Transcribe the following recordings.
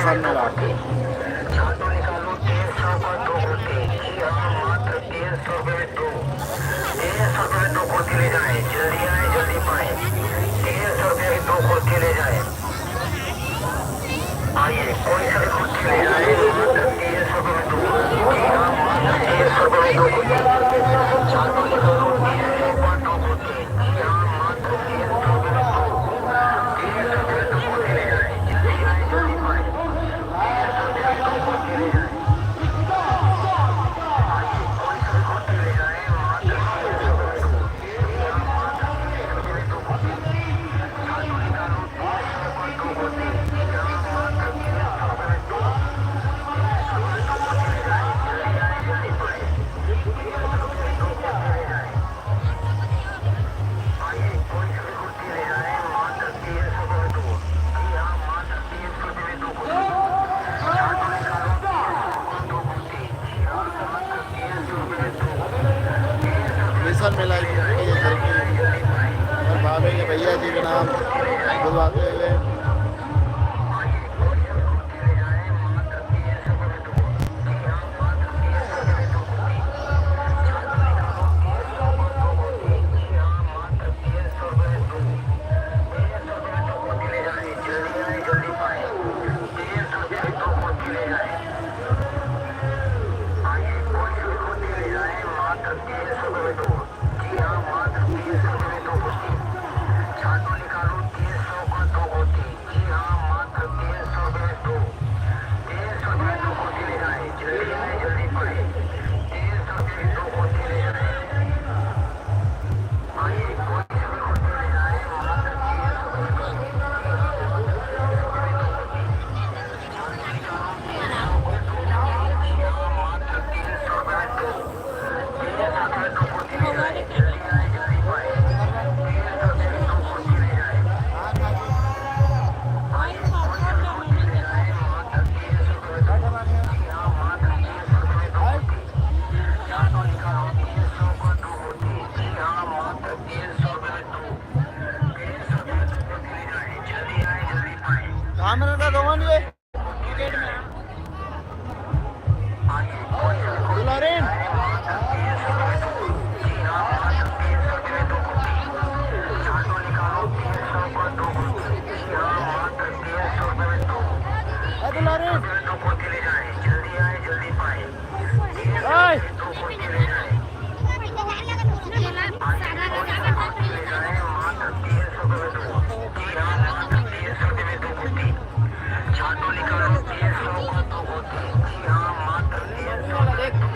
बेसन मेला। आइए कोई सा भी कुर्सी ले जाए, मात्र 300 में 2। जी हाँ, मात्र 300 में 2 कुर्सी। छात्रों की करो 300 पर 2 कुर्सी। जी हाँ, मात्र 300 में 2। 300 में 2 कुर्सी ले जाए, जल्दी आए जल्दी पाए। 300 में 2 कुर्सी ले जाए। आइए कोई सा भी कुर्सी ले जाए, मात्र 300 में 2। जी हाँ, मात्र 300 में 2 कुर्सी। छात्रों की करो 300 पर 2 कुर्सी। जी हाँ, मात्र 300 में 2। 300 में 2 कुर्सी ले जाए, जल्दी आए जल्दी पाए। 300 में 2 कुर्सी ले जाए। आइए कोई सा भी कुर्सी ले जाए, मात्र 300 में 2। जी हाँ, मात्र 300 में 2 कुर्सी। छात्रों निकालो 300 पर 2 कुर्सी। जी हाँ, मात्र 300 में 2। 300 में 2 बेसन मेला कुर्सी ले जाए, जल्दी आए जल्दी पाए। और भावे के भैया जी के 300 में नाम 2 कुर्सी ले जाए। बुलवाते हुए आइए कोई सा भी कुर्सी ले जाए, मात्र 300 में 2। जी हाँ, मात्र 300 में 2 कुर्सी। छात्रों निकालो 300 पर 2 कुर्सी। जी हाँ, मात्र 300 में 2। 300 में 2 कुर्सी ले जाए, जल्दी आए जल्दी पाए। 300 में 2 कुर्सी ले जाए। आइए कोई सा भी कुर्सी ले जाए, मात्र 300 में 2। जी हाँ, मात्र 300 में 2 कुर्सी। छात्रों निकालो 300 पर 2 कुर्सी। जी हाँ, मात्र 300 में 2। 300 में 2 कुर्सी ले जाए, जल्दी आए जल्दी पाए। 300 में 2 कुर्सी ले जाए। आइए कोई सा भी कुर्सी ले जाए, मात्र 300 में 2। जी हाँ, मात्र 300 में 2 कुर्सी। छात्रों निकालो 300 पर 2 कुर्सी। जी हाँ, मात्र 300 में 2। 300 में 2 कुर्सी ले जाए, जल्दी आए जल्दी पाए। 300 में 2 कुर्सी ले जाए। आइए कोई सा भी कुर्सी ले जाए, मात्र 300 में 2। जी हाँ, मात्र 300 में 2 कुर्सी। छात्रों निकालो 300 पर 2 कुर्सी। जी हाँ, मात्र 300 में 2। 300 में 2 कुर्सी ले जाए, जल्दी आए जल्दी पाए। कहाँ में रहता रोहन ये कुर्सी ले जाए। आइए कोई सा भी कुर्सी ले दुलारीन जाए, मात्र 300 में 2। जी हाँ, मात्र 300 में 2 कुर्सी। छात्रों निकालो 300 पर 2 कुर्सी। जी हाँ, मात्र 300 में 2। 300 दुलारीन में 2 कुर्सी ले जाए, जल्दी आए जल्दी पाए। 300 ओए में 2 कुर्सी ले जाए। आइए कोई सा भी कुर्सी ले जाए, मात्र 300 में 2। जी हाँ, मात्र 300 में 2 कुर्सी। छात्रों निकालो 300 पर 2 कुर्सी। जी हाँ, मात्र 300 में 2।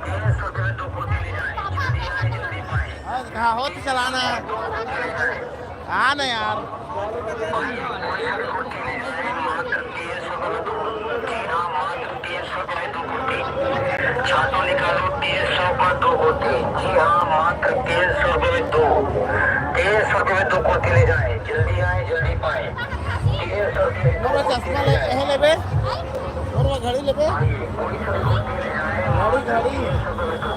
300 में 2 कुर्सी ले जाए, जल्दी आए जल्दी पाए। कहाँ हो तो चलाना 2 कुर्सी ले जाए। हाँ ना यार आइए कोई सा भी कुर्सी ले जाए, मात्र 300 में 2। जी हाँ, मात्र 300 में 2 कुर्सी। छात्रों निकालो 300 पर 2 कुर्सी। जी हाँ, मात्र 300 में 2। 300 में 2 कुर्सी ले जाए, जल्दी आए जल्दी पाए। 300 में 2 मोरा कुर्सी चश्मा ले ले जाए। कहे लेबे मोरा घड़ी लेबे आइए कोई सा भी कुर्सी ले जाए, मात्र 300 में 2।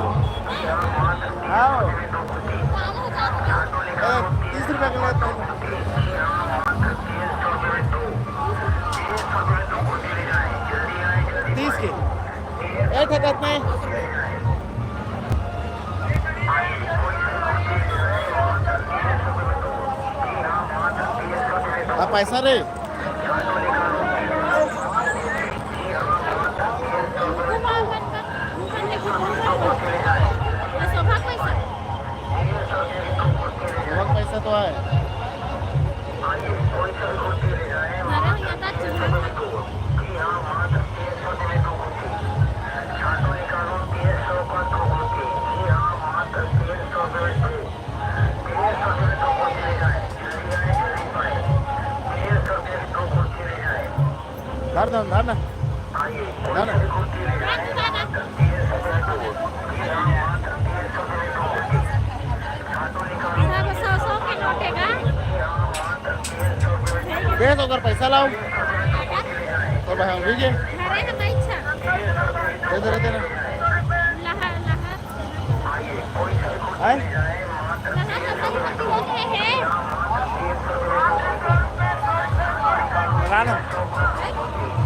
जी हाँ, मात्र 300 में 2 कुर्सी। छात्रों निकालो 30 300 रुपया के पर 2 लिए कुर्सी। जी हाँ, मात्र 300 में 2। 300 में 2 कुर्सी ले जाए, जल्दी आए जल्दी 30 पाए। के 300 एक है कितने कुर्सी ले जाए। आइए कोई सा भी कुर्सी ले जाए, मात्र 300 में 2। जी हाँ, मात्र 300 में 2 आप पैसा रे छात्रों निकालो 300 पर 2 कुर्सी। जी हाँ, मात्र 300 में 2। 300 में 2 कुर्सी ले जाए, जल्दी आए जल्दी पाए। 300 में 2 कुर्सी ले जाए। बहुत पैसा तो है आइए कोई सा भी कुर्सी ले जाए, मात्र 300 में 2। जी हाँ, मात्र 300 में 2 कुर्सी। छात्रों निकालो 300 पर 2 कुर्सी। जी हाँ, मात्र 300 में 2। 300 में 2 कुर्सी ले जाए, जल्दी आए जल्दी पाए। 300 में 2 कुर्सी ले जाए। धर धर धर ना आइए कोई सा भी कुर्सी ले जाए, मात्र 300 में 2। जी हाँ, मात्र 300 में 2 कुर्सी। छात्रों निकालो 300 पर 2 कुर्सी। जी हाँ, मात्र 300 में 2। दे तो अगर पैसा लाओ 300 में 2 कुर्सी ले जाए। तो भाई दीजिए 300 में 2 दे कुर्सी ना ले जाए। आइए कोई सा भी कुर्सी आए ले जाए, मात्र 300 में 2। जी हाँ, मात्र 300 में 2 कुर्सी। छात्रों निकालो लगाना 300 पर 2 कुर्सी।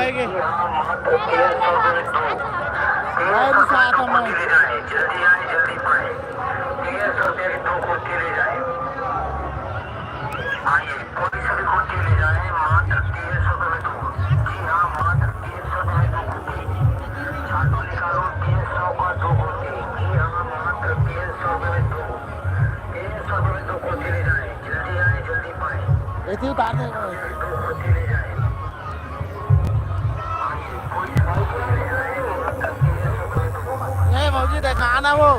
जाएंगे हाँ मात्र 300 रुपये में दो। मैं भी साथ हूँ मैं। ले जाए, जल्दी आए जल्दी पाए। 300 रुपये की दो कुर्ती ले जाए। आइए कोई सा भी कुर्ती ले जाए, मात्र 300 रुपये में दो। जी हाँ मात्र 300 रुपये में दो कुर्ती। छाटो निकालो 300 का दो कुर्ती। जी हाँ मात्र 300 रुपये में दो। 300 रुपये में दो कुर्ती ले जाए, जल्दी आए जल्दी पाए। ऐसे ही उतार देगा दो कुर्ती ले जाए। आइए कोई सा भी कुर्ती ले जाए, मात्र 300 रुपये में दो। ये भौजी देखा ना वो